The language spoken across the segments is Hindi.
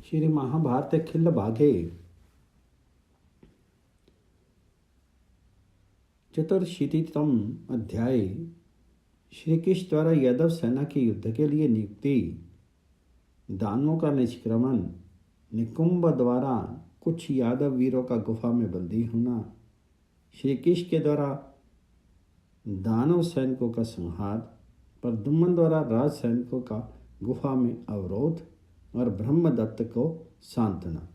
श्री महाभारत खिल भागे चतुर्शीतितम अध्याय। श्री कृष्ण द्वारा यादव सेना के युद्ध के लिए नियुक्ति, दानवों का निष्क्रमण, निकुंभ द्वारा कुछ यादव वीरों का गुफा में बंदी होना, श्री कृष्ण के द्वारा दानव सैनिकों का संहार, प्रद्युम्न द्वारा राज सैनिकों का गुफा में अवरोध और ब्रह्मदत्त को सांत्वना।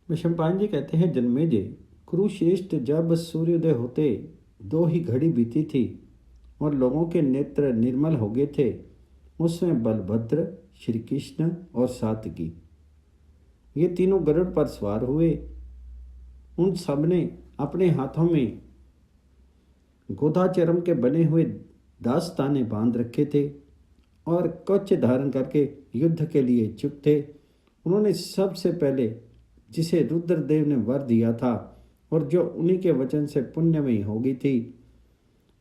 विषमपाल जी कहते हैं, जन्मेजय, कुरुश्रेष्ठ जब सूर्योदय होते 2 ही घड़ी बीती थी और लोगों के नेत्र निर्मल हो गए थे, उसमें बलभद्र, श्री कृष्ण और सात्यकी ये तीनों गरुड़ पर सवार हुए। उन सब ने अपने हाथों में गोधाचरम के बने हुए दास्ताने बांध रखे थे और कवच धारण करके युद्ध के लिए चुप थे। उन्होंने सबसे पहले जिसे रुद्रदेव ने वर दिया था और जो उन्हीं के वचन से पुण्यमयी हो गई थी,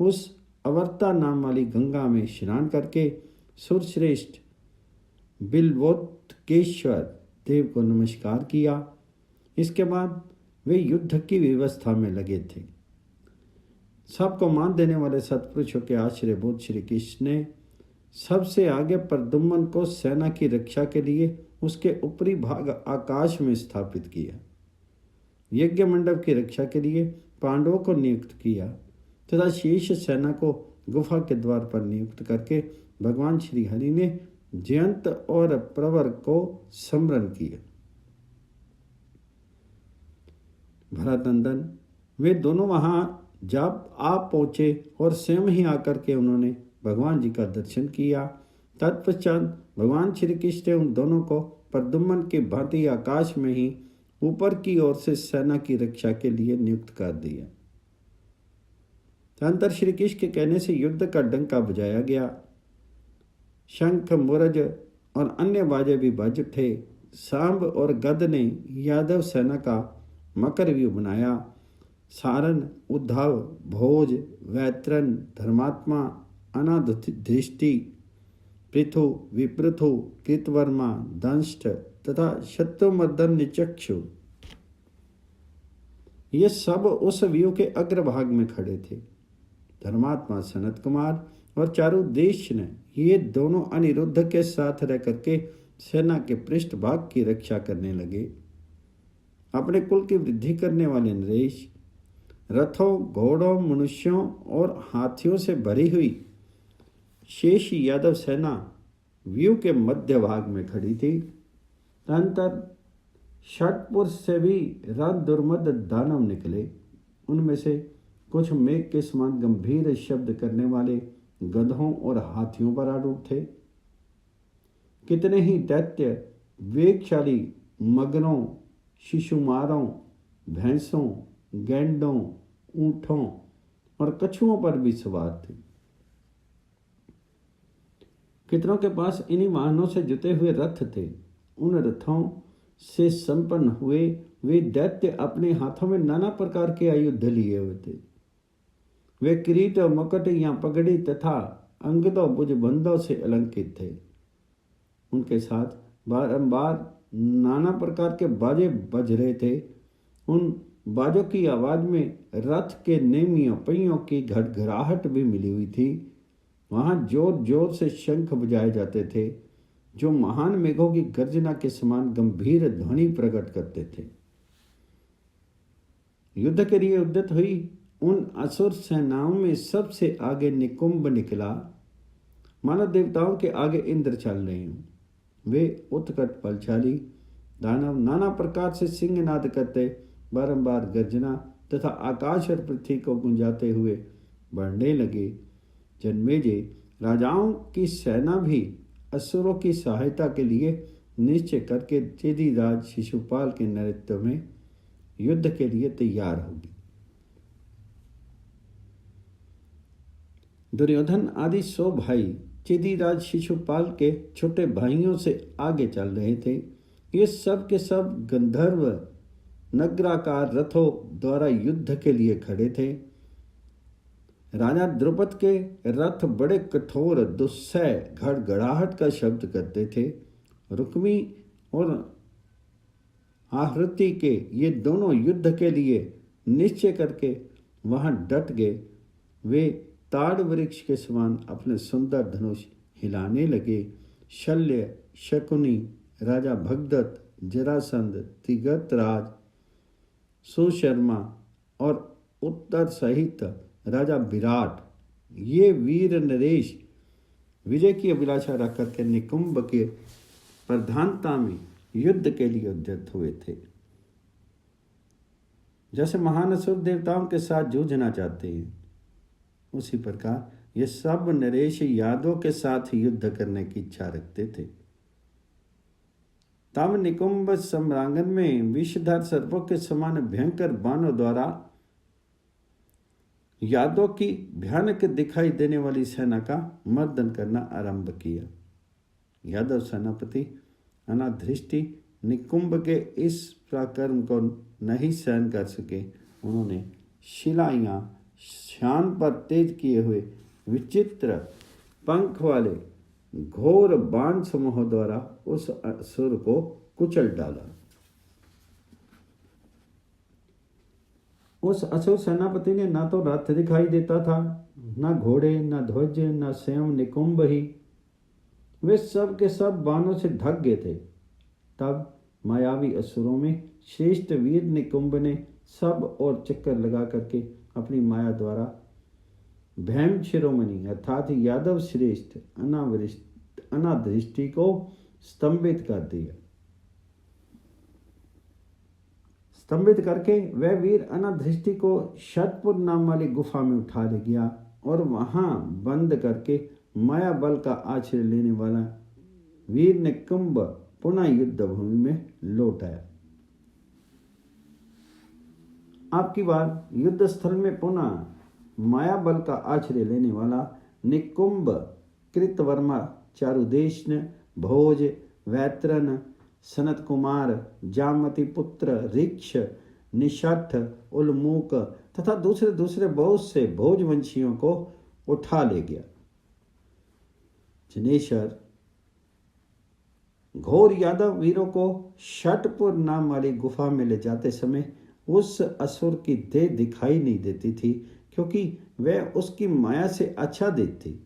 उस अवर्ता नाम वाली गंगा में स्नान करके सुरश्रेष्ठ बिल्वोत्केश्वर देव को नमस्कार किया। इसके बाद वे युद्ध की व्यवस्था में लगे थे। सबको मान देने वाले सत्पुरुषों के आश्रयभूत श्री कृष्ण ने सबसे आगे प्रद्युम्न को सेना की रक्षा के लिए उसके ऊपरी भाग आकाश में स्थापित किया। यज्ञ मंडप की रक्षा के लिए पांडवों को नियुक्त किया तथा शेष सेना को गुफा के द्वार पर नियुक्त करके भगवान श्री हरि ने जयंत और प्रवर को स्मरण किया। भरतनंदन, वे दोनों वहां जब आप पहुंचे और स्वयं ही आकर के उन्होंने भगवान जी का दर्शन किया। तत्पश्चात भगवान श्री कृष्ण ने उन दोनों को प्रद्युम्न की भांति आकाश में ही ऊपर की ओर से सेना की रक्षा के लिए नियुक्त कर दिया। तदंतर श्री कृष्ण के कहने से युद्ध का डंका बजाया गया। शंख, मुरज और अन्य बाजे भी बज उठे। सांब और गद ने यादव सेना का मकर व्यूह बनाया। सारन, उद्धव, भोज, वैत्रन, धर्मात्मा, अनादृष्टि, पृथु, विपृथु, कृतवर्मा, दंष्ट तथा शत्रुमर्दन निचक्षु ये सब उस व्यूह के अग्रभाग में खड़े थे। धर्मात्मा, सनत कुमार और चारुदेश ने ये दोनों अनिरुद्ध के साथ रह करके सेना के पृष्ठभाग की रक्षा करने लगे। अपने कुल की वृद्धि करने वाले नरेश रथों, घोड़ों, मनुष्यों और हाथियों से भरी हुई शेष यादव सेना व्यूह के मध्य भाग में खड़ी थी। तदंतर षटपुर से भी रथ दुर्मद दानव निकले। उनमें से कुछ मेघ के समान गंभीर शब्द करने वाले गधों और हाथियों पर आरूढ़ थे। कितने ही दैत्य वेगशाली मगरों, शिशुमारों, भैंसों, गैंडों, ऊंटों और कछुओं पर भी सवार थे। कितनों के पास इन्हीं वाहनों से जुते हुए रथ थे। उन रथों से संपन्न हुए वे दैत्य अपने हाथों में नाना प्रकार के आयुध लिए हुए थे। वे किरीट और मुकुट या पगड़ी तथा अंगदों भुजबंदों से अलंकृत थे। उनके साथ बारंबार नाना प्रकार के बाजे बज रहे थे। उन बाजों की आवाज में रथ के नेमियों पहियों की घड़घड़ाहट भी मिली हुई थी। वहां जोर जोर से शंख बजाए जाते थे जो महान मेघों की गर्जना के समान गंभीर ध्वनि प्रकट करते थे। युद्ध के लिए उद्यत हुई उन असुर सेनाओं में सबसे आगे निकुंभ निकला। मानव देवताओं के आगे इंद्र चल रहे हों। वे उत्कट बलशाली दानव नाना प्रकार से सिंहनाद करते बारंबार गर्जना तथा आकाश और पृथ्वी को गुंजाते हुए बढ़ने लगे। जन्मेजय, राजाओं की सेना भी असुरों की सहायता के लिए निश्चय करके चेदीराज शिशुपाल के नेतृत्व में युद्ध के लिए तैयार होगी। दुर्योधन आदि 100 भाई चेदीराज शिशुपाल के छोटे भाइयों से आगे चल रहे थे। ये सब के सब गंधर्व नगराकार रथों द्वारा युद्ध के लिए खड़े थे। राजा द्रुपद के रथ बड़े कठोर दुस्सह घड़घड़ाहट का शब्द करते थे। रुक्मी और आहृति के ये दोनों युद्ध के लिए निश्चय करके वहां डट गए। वे ताड़ वृक्ष के समान अपने सुंदर धनुष हिलाने लगे। शल्य, शकुनी, राजा भगदत्त, जरासंध, तिगतराज, सुशर्मा और उत्तर सहित राजा विराट, ये वीर नरेश विजय की अभिलाषा रख करके निकुंभ के प्रधानता में युद्ध के लिए उद्यत हुए थे। जैसे महान असुर देवताओं के साथ जूझना चाहते हैं, उसी प्रकार ये सब नरेश यादवों के साथ युद्ध करने की इच्छा रखते थे। तब निकुंभ सम्रांगण में विषधर सर्पों के समान भयंकर बाणों द्वारा यादवों की भयानक दिखाई देने वाली सेना का मर्दन करना आरंभ किया। यादव सेनापति अनाधृष्टि निकुंभ के इस पराक्रम को नहीं सहन कर सके। उन्होंने शिलाइयां शान पर तेज किए हुए विचित्र पंख वाले घोर बाण समूह द्वारा उस असुर को कुचल डाला। उस असुर सेनापति ने ना तो रथ दिखाई देता था, ना घोड़े, ना ध्वज, ना स्वयं निकुंभ ही, वे सब के सब बाणों से ढक गए थे। तब मायावी असुरों में श्रेष्ठ वीर निकुंभ ने सब और चक्कर लगा करके अपनी माया द्वारा भैम शिरोमणि अर्थात यादव श्रेष्ठ अनादृष्टि को स्तंभित कर दिया। स्तंभित करके वह वीर अनादृष्टि को शतपुर नाम वाली गुफा में उठा ले गया और वहां बंद करके माया बल का आश्रय लेने वाला वीर निकुंभ पुनः युद्ध भूमि में लौट आया। आपकी बार युद्ध स्थल में पुनः माया बल का आश्रय लेने वाला निकुंभ कृतवर्मा, चारुदेशन, भोज, वैत्रन, सनत कुमार, जामती पुत्र, ऋक्ष, निषठ, उल्मूक तथा दूसरे बहुत से भोजवंशियों को उठा ले गया। जनेश्वर घोर यादव वीरों को शटपुर नाम वाली गुफा में ले जाते समय उस असुर की देह दिखाई नहीं देती थी, क्योंकि वह उसकी माया से आच्छादित थी।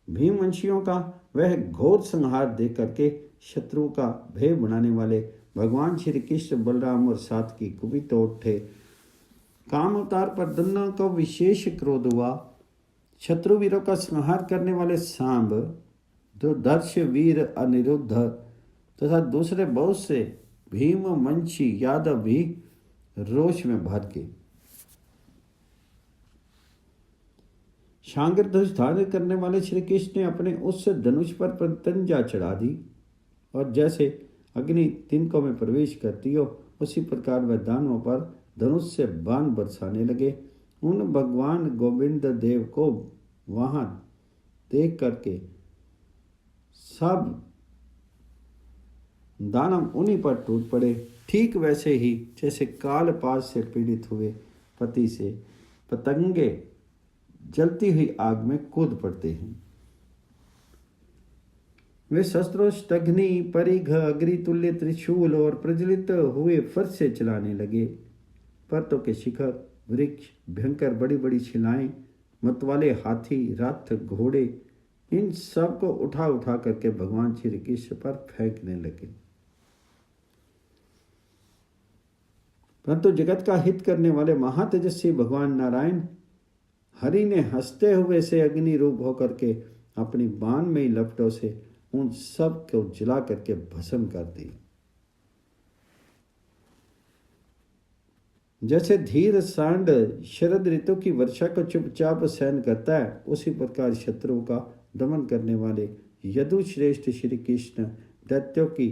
भीमवंशियों का वह घोर संहार देख करके शत्रु का भय बनाने वाले भगवान श्री कृष्ण, बलराम और सात्विकी कुपित हो उठे। काम अवतार पर दोनों को विशेष क्रोध हुआ। शत्रु वीरों का संहार करने वाले सांब, दुर्धर्ष वीर अनिरुद्ध तथा दूसरे बहुत से भीमवंशी यादव भी रोष में भर गए। शांगर ध्वज धारण करने वाले श्री कृष्ण ने अपने उस धनुष पर प्रत्यंजा चढ़ा दी और जैसे अग्नि तिनकों में प्रवेश करती हो, उसी प्रकार वह दानवों पर धनुष से बाण बरसाने लगे। उन भगवान गोविंद देव को वहां देख करके सब दानव उन्हीं पर टूट पड़े। ठीक वैसे ही जैसे कालपाश से पीड़ित हुए पति से पतंगे जलती हुई आग में कूद पड़ते हैं। वे शस्त्रोष्टग्नि, परिघ, अग्नितुल्य त्रिशूल और प्रज्वलित हुए फर्श से चलाने लगे। पर्वतों के शिखर, वृक्ष, भयंकर बड़ी बड़ी शिलाएं, मतवाले हाथी, रथ, घोड़े, इन सब को उठा उठा करके भगवान श्री कृष्ण पर फेंकने लगे। परंतु जगत का हित करने वाले महातेजस्वी भगवान नारायण हरि ने हंसते हुए से अग्नि रूप होकर के अपनी बाण में लपटों से उन सब को जला करके भस्म कर दी। जैसे धीर सांड शरद ऋतु की वर्षा को चुपचाप सहन करता है, उसी प्रकार शत्रुओं का दमन करने वाले यदु श्रेष्ठ श्री कृष्ण दैत्यों की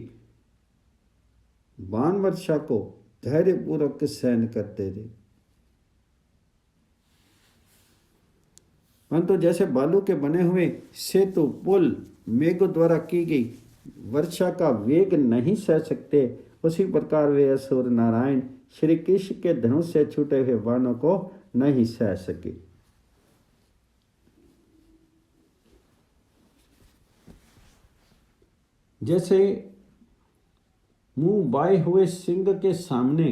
बाण वर्षा को धैर्यपूर्वक सहन करते रहे। परंतु जैसे बालू के बने हुए सेतु, पुल मेघों द्वारा की गई वर्षा का वेग नहीं सह सकते, उसी प्रकार वे असुर नारायण श्री कृष्ण के धनुष से छूटे हुए बाणों को नहीं सह सके। जैसे मुंह बाए हुए सिंह के सामने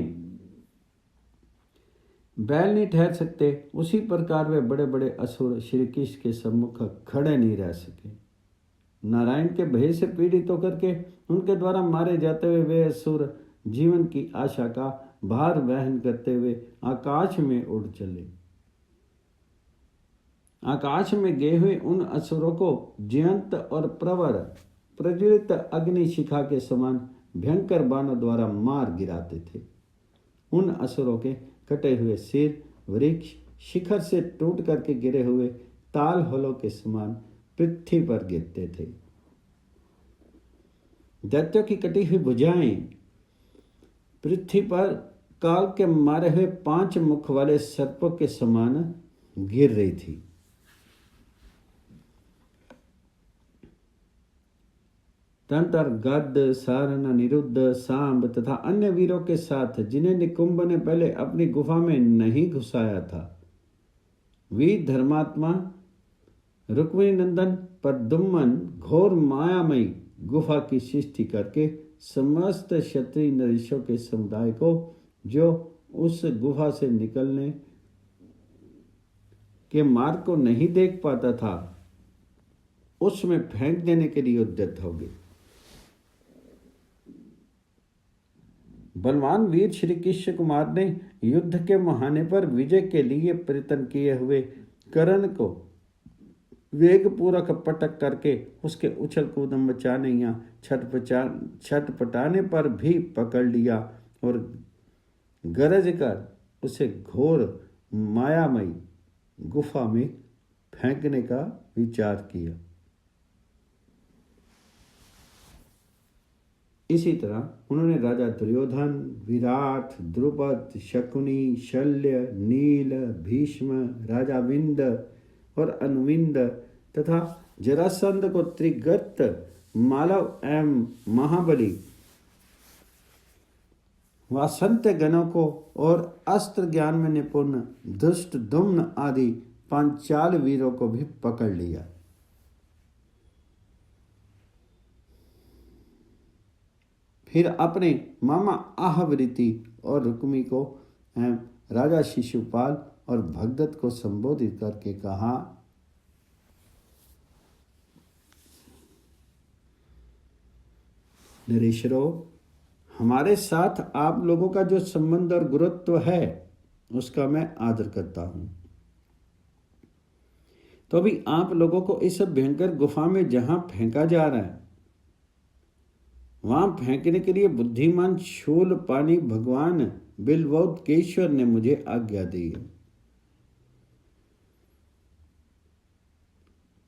बैल नहीं ठहर सकते, उसी प्रकार वे बड़े बड़े असुर श्री कृष्ण के सम्मुख खड़े नहीं रह सके। नारायण के भय से पीड़ित होकर के उनके द्वारा मारे जाते हुए वे असुर जीवन की आशा का भार वहन करते हुए आकाश में उड़ चले। आकाश में गए हुए उन असुरों को जयंत और प्रवर प्रज्वलित अग्नि शिखा के समान भयंकर बाणों द्वारा मार गिराते थे। उन असुरों के कटे हुए सिर वृक्ष शिखर से टूट करके गिरे हुए ताल हलों के समान पृथ्वी पर गिरते थे। दैत्यों की कटी हुई भुजाएं पृथ्वी पर काल के मारे हुए 5 मुख वाले सर्पों के समान गिर रही थी। तंत्र गद्द सारण निरुद्ध सांब तथा अन्य वीरों के साथ जिन्हें निकुंभ ने पहले अपनी गुफा में नहीं घुसाया था, वीर धर्मात्मा रुक्मिणी नंदन प्रद्युम्न घोर मायामयी गुफा की सृष्टि करके समस्त क्षत्रिय नरेशों के समुदाय को जो उस गुफा से निकलने के मार्ग को नहीं देख पाता था, उसमें फेंक देने के लिए उद्यत हो गए। बलवान वीर श्री कृष्ण कुमार ने युद्ध के मुहाने पर विजय के लिए प्रयत्न किए हुए कर्ण को वेग पूर्वक पटक करके उसके उछल कूद मचाने या छटपटाने पर भी पकड़ लिया और गरज कर उसे घोर मायामयी गुफा में फेंकने का विचार किया। इसी तरह उन्होंने राजा दुर्योधन, विराट, द्रुपद, शकुनी, शल्य, नील, भीष्म, राजा विंद और अनुविंद तथा जरासंध को त्रिगर्त, मालव एवं महाबली, वासंत गणों को और अस्त्र ज्ञान में निपुण दुष्ट दुम्न आदि पांचाल वीरों को भी पकड़ लिया। फिर अपने मामा आहवृति और रुक्मी को एवं राजा शिशुपाल और भगदत्त को संबोधित करके कहा, नरेशरों, हमारे साथ आप लोगों का जो संबंध और गुरुत्व है उसका मैं आदर करता हूं, तो भी आप लोगों को इस भयंकर गुफा में जहां फेंका जा रहा है वहां फेंकने के लिए बुद्धिमान शूल पानी भगवान बिल्वोदकेश्वर ने मुझे आज्ञा दी है।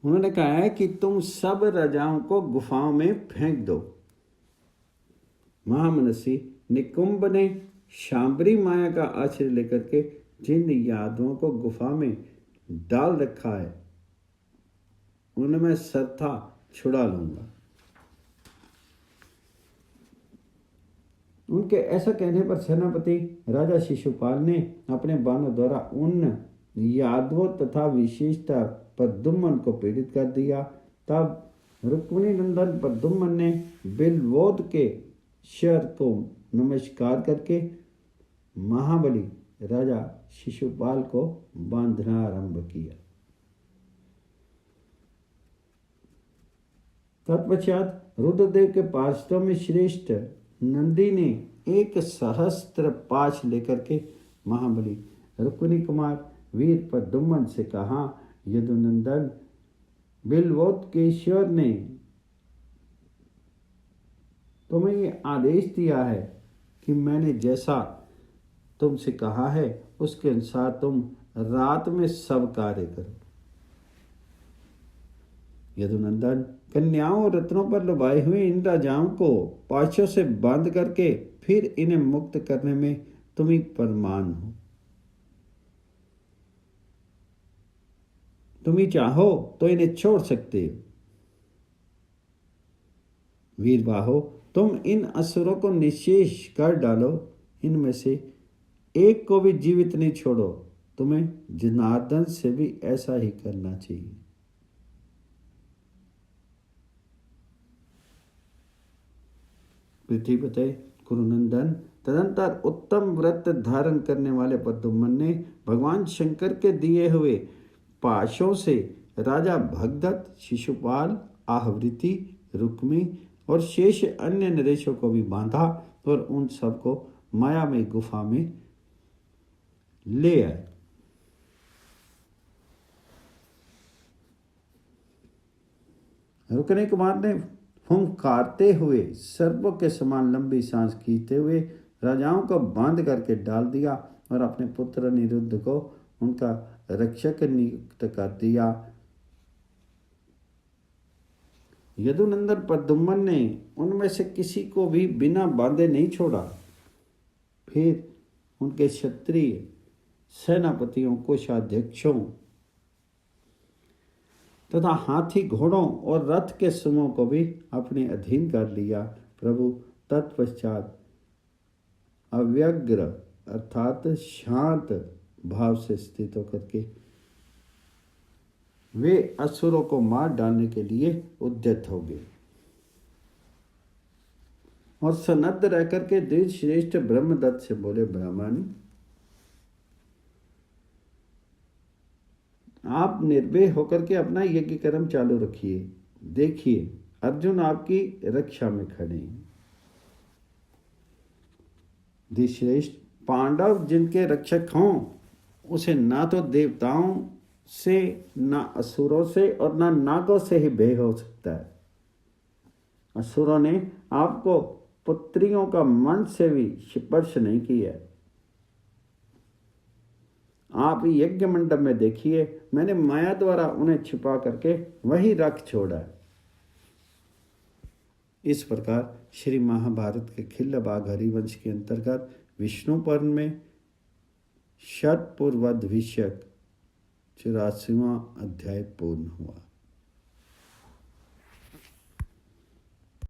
उन्होंने कहा है कि तुम सब राजाओं को गुफाओं में फेंक दो। महामनसी निकुंभ ने शांबरी माया का आश्रय लेकर के जिन यादवों को गुफा में डाल रखा है उनमें श्रद्धा छुड़ा लूंगा। उनके ऐसा कहने पर सेनापति राजा शिशुपाल ने अपने बाणों द्वारा उन यादवों तथा विशेषता प्रद्युम्न को पीड़ित कर दिया। तब रुक्मिणी नंदन प्रद्युम्न ने बिल्वोद के शर को नमस्कार करके महाबली राजा शिशुपाल को बांधना आरंभ किया। तत्पश्चात रुद्रदेव के पार्षदों में श्रेष्ठ नंदी ने एक सहस्त्र पाश लेकर के महाबली रुक्मिणी कुमार वीर प्रद्युम्न से कहा, यदुनंदन, बिल्वोदकेश्वर ने तुम्हें ये आदेश दिया है कि मैंने जैसा तुमसे कहा है उसके अनुसार तुम रात में सब कार्य करो। यदुनंदन, कन्याओं और रत्नों पर लुभाए हुए इन राजाओं को पाशों से बांध करके फिर इन्हें मुक्त करने में तुम ही परमान हो। तुम ही चाहो तो इन्हें छोड़ सकते हो। वीरबाहो, तुम इन असुरों को निशेष कर डालो, इनमें से एक को भी जीवित नहीं छोड़ो। तुम्हें जनार्दन से भी ऐसा ही करना चाहिए। पृथ्वीपते कुरुनंदन, तदंतर उत्तम व्रत धारण करने वाले प्रद्युम्न ने भगवान शंकर के दिए हुए पाशों से राजा भगदत्त, शिशुपाल, आहवृति, रुक्मी और शेष अन्य नरेशों को भी बांधा और उन सबको मायामय गुफा में ले आए। रुकने कुमार ने फुंकारते हुए सर्पों के समान लंबी सांस खींचते हुए राजाओं को बांध करके डाल दिया और अपने पुत्र अनिरुद्ध को उनका रक्षक नियुक्त कर दिया। यदुनंदन प्रद्युम्न ने उनमें से किसी को भी बिना बांधे नहीं छोड़ा। फिर उनके क्षत्रिय सेनापतियों, कोषाध्यक्षों तथा हाथी, घोड़ों और रथ के समूह को भी अपने अधीन कर लिया। प्रभु तत्पश्चात अव्यग्र अर्थात शांत भाव से स्थित होकर के वे असुरों को मार डालने के लिए उद्यत हो गए और सनद्ध रह करके द्विजश्रेष्ठ ब्रह्मदत्त से बोले, ब्राह्मण, आप निर्भय होकर के अपना यज्ञ कर्म चालू रखिए। देखिए, अर्जुन आपकी रक्षा में खड़े हैं। द्विजश्रेष्ठ, पांडव जिनके रक्षक हों उसे ना तो देवताओं से, ना असुरों से और ना नागों से ही भय हो सकता है। असुरों ने आपको पुत्रियों का मन से भी स्पर्श नहीं किया। आप यज्ञ मंडप में देखिए, मैंने माया द्वारा उन्हें छिपा करके वही रख छोड़ा है। इस प्रकार श्री महाभारत के खिल्लबाग हरिवंश के अंतर्गत विष्णु पर्व में षट्पूर्वध विषयक 84वां अध्याय पूर्ण हुआ।